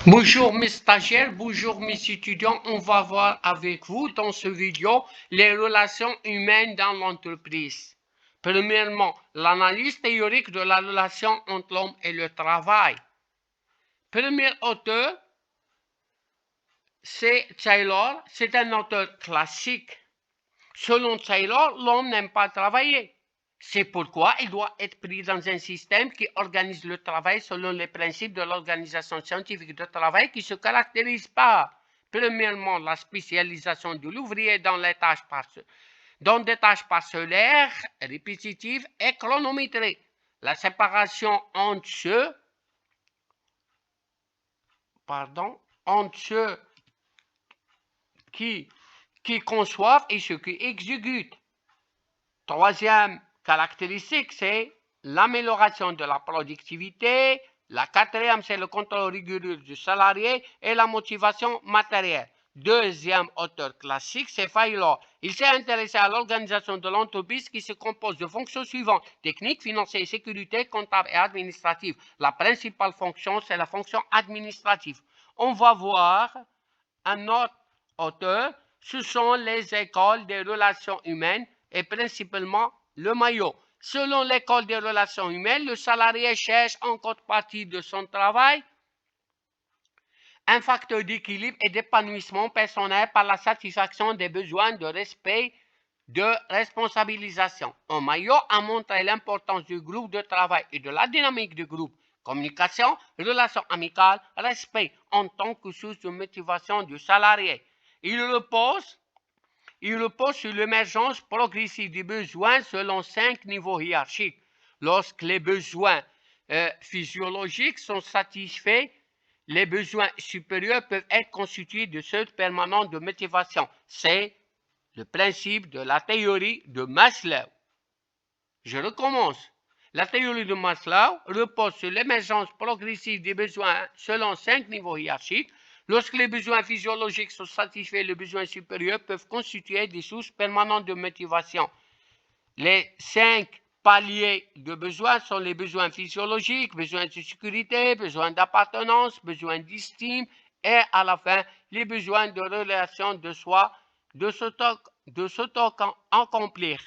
Bonjour mes stagiaires, bonjour mes étudiants, on va voir avec vous dans ce vidéo les relations humaines dans l'entreprise. Premièrement, l'analyse théorique de la relation entre l'homme et le travail. Premier auteur, c'est Taylor, c'est un auteur classique. Selon Taylor, l'homme n'aime pas travailler. C'est pourquoi il doit être pris dans un système qui organise le travail selon les principes de l'organisation scientifique de travail qui se caractérise par, premièrement, la spécialisation de l'ouvrier dans des tâches parcellaires, répétitives et chronométrées. La séparation entre ceux qui conçoivent et ceux qui exécutent. Troisième caractéristique, c'est l'amélioration de la productivité. La quatrième, c'est le contrôle rigoureux du salarié et la motivation matérielle. Deuxième auteur classique, c'est Taylor. Il s'est intéressé à l'organisation de l'entreprise qui se compose de fonctions suivantes: technique, financière, sécurité, comptable et administrative. La principale fonction, c'est la fonction administrative. On va voir un autre auteur, ce sont les écoles des relations humaines et principalement le Maillot. Selon l'école des relations humaines, le salarié cherche en contrepartie de son travail un facteur d'équilibre et d'épanouissement personnel par la satisfaction des besoins de respect, de responsabilisation. Un Maillot a montré l'importance du groupe de travail et de la dynamique du groupe. Communication, relations amicales, respect en tant que source de motivation du salarié. Il repose sur l'émergence progressive des besoins selon 5 niveaux hiérarchiques. Lorsque les besoins physiologiques sont satisfaits, les besoins supérieurs peuvent être constitués de sources permanentes de motivation. C'est le principe de la théorie de Maslow. Je recommence. La théorie de Maslow repose sur l'émergence progressive des besoins selon 5 niveaux hiérarchiques. Lorsque les besoins physiologiques sont satisfaits, les besoins supérieurs peuvent constituer des sources permanentes de motivation. Les 5 paliers de besoins sont les besoins physiologiques, besoins de sécurité, besoins d'appartenance, besoins d'estime et à la fin, les besoins de relation de soi, de s'auto-accomplir.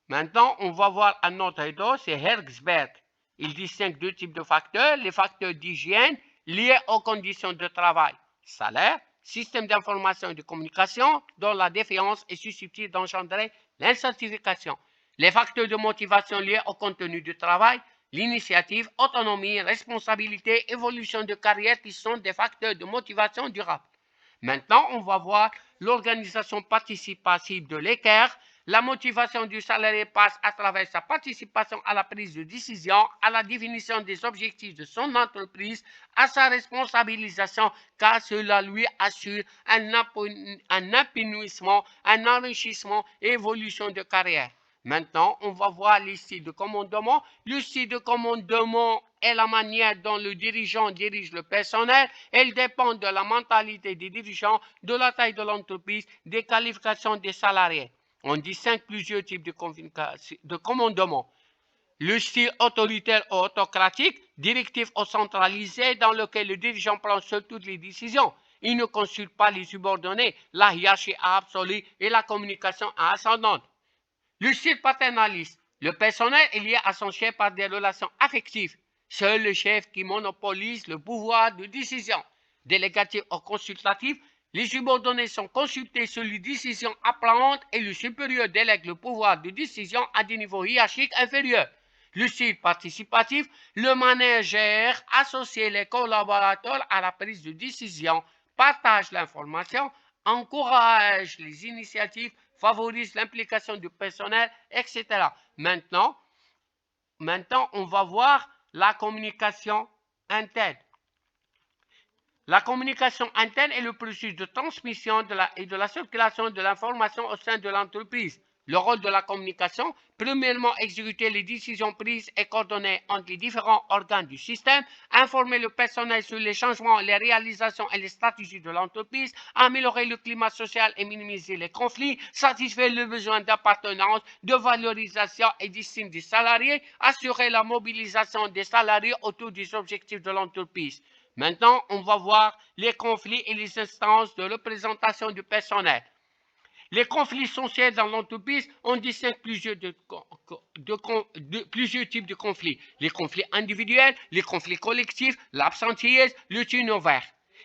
Maintenant, on va voir un autre auteur, c'est Herzberg. Il distingue deux types de facteurs: les facteurs d'hygiène liés aux conditions de travail, salaire, système d'information et de communication, dont la défiance est susceptible d'engendrer l'insatisfaction. Les facteurs de motivation liés au contenu du travail, l'initiative, autonomie, responsabilité, évolution de carrière qui sont des facteurs de motivation durable. Maintenant, on va voir l'organisation participative de l'équerre. La motivation du salarié passe à travers sa participation à la prise de décision, à la définition des objectifs de son entreprise, à sa responsabilisation, car cela lui assure un épanouissement, un enrichissement et évolution de carrière. Maintenant, on va voir les styles de commandement. Le style de commandement est la manière dont le dirigeant dirige le personnel. Elle dépend de la mentalité des dirigeants, de la taille de l'entreprise, des qualifications des salariés. On distingue plusieurs types de commandement. Le style autoritaire ou autocratique, directif ou centralisé, dans lequel le dirigeant prend seul toutes les décisions. Il ne consulte pas les subordonnés, la hiérarchie absolue et la communication ascendante. Le style paternaliste. Le personnel est lié à son chef par des relations affectives. Seul le chef qui monopolise le pouvoir de décision. Délégatif ou consultatif, les subordonnés sont consultés sur les décisions apparentes et le supérieur délègue le pouvoir de décision à des niveaux hiérarchiques inférieurs. Le style participatif, le manager associe les collaborateurs à la prise de décision, partage l'information, encourage les initiatives, favorise l'implication du personnel, etc. Maintenant, on va voir la communication interne. La communication interne est le processus de transmission et de la circulation de l'information au sein de l'entreprise. Le rôle de la communication, premièrement, exécuter les décisions prises et coordonnées entre les différents organes du système, informer le personnel sur les changements, les réalisations et les stratégies de l'entreprise, améliorer le climat social et minimiser les conflits, satisfaire le besoin d'appartenance, de valorisation et d'estime des salariés, assurer la mobilisation des salariés autour des objectifs de l'entreprise. Maintenant, on va voir les conflits et les instances de représentation du personnel. Les conflits essentiels dans l'entreprise, on distingue plusieurs types de conflits. Les conflits individuels, les conflits collectifs, l'absentéisme, le turnover.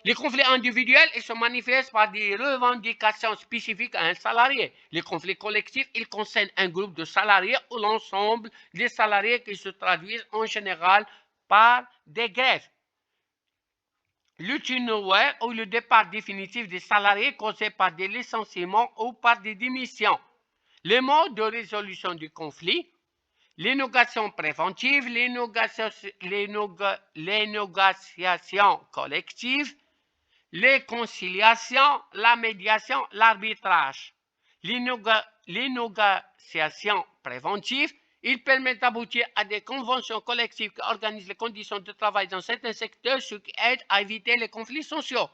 Les conflits individuels, ils se manifestent par des revendications spécifiques à un salarié. Les conflits collectifs, ils concernent un groupe de salariés ou l'ensemble des salariés qui se traduisent en général par des grèves. Le turnover ou le départ définitif des salariés causé par des licenciements ou par des démissions. Les modes de résolution du conflit, les négociations préventives, les négociations collectives, les conciliations, la médiation, l'arbitrage. Les négociations préventives, ils permettent d'aboutir à des conventions collectives qui organisent les conditions de travail dans certains secteurs, ce qui aide à éviter les conflits sociaux.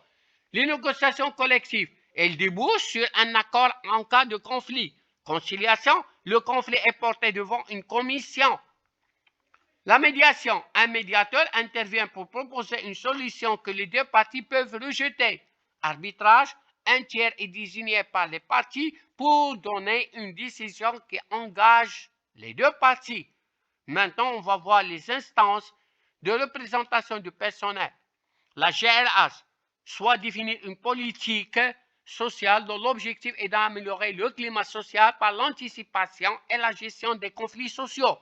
Les négociations collectives, elles débouchent sur un accord en cas de conflit. Conciliation, le conflit est porté devant une commission. La médiation, un médiateur intervient pour proposer une solution que les deux parties peuvent rejeter. Arbitrage, un tiers est désigné par les parties pour donner une décision qui engage les deux parties. Maintenant, on va voir les instances de représentation du personnel. La GLH, soit définir une politique sociale dont l'objectif est d'améliorer le climat social par l'anticipation et la gestion des conflits sociaux.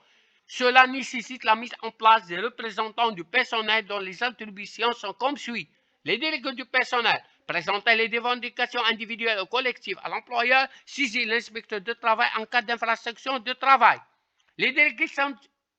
Cela nécessite la mise en place des représentants du personnel dont les attributions sont comme suit. Les délégués du personnel présenter les revendications individuelles ou collectives à l'employeur, saisir l'inspecteur de travail en cas d'infraction de travail. Les délégués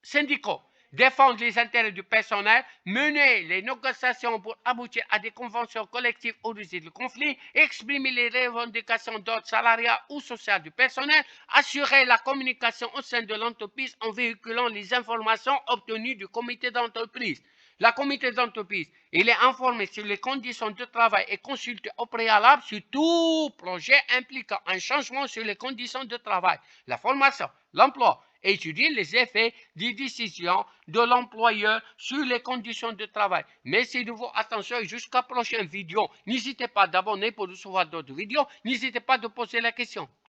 syndicaux défendre les intérêts du personnel, mener les négociations pour aboutir à des conventions collectives ou résoudre le conflit, exprimer les revendications d'ordre salarial ou social du personnel, assurer la communication au sein de l'entreprise en véhiculant les informations obtenues du comité d'entreprise. Le comité d'entreprise, il est informé sur les conditions de travail et consulté au préalable sur tout projet impliquant un changement sur les conditions de travail, la formation, l'emploi, et étudier les effets des décisions de l'employeur sur les conditions de travail. Merci de votre attention et jusqu'à la prochaine vidéo. N'hésitez pas d'abonner pour recevoir d'autres vidéos. N'hésitez pas de poser la question.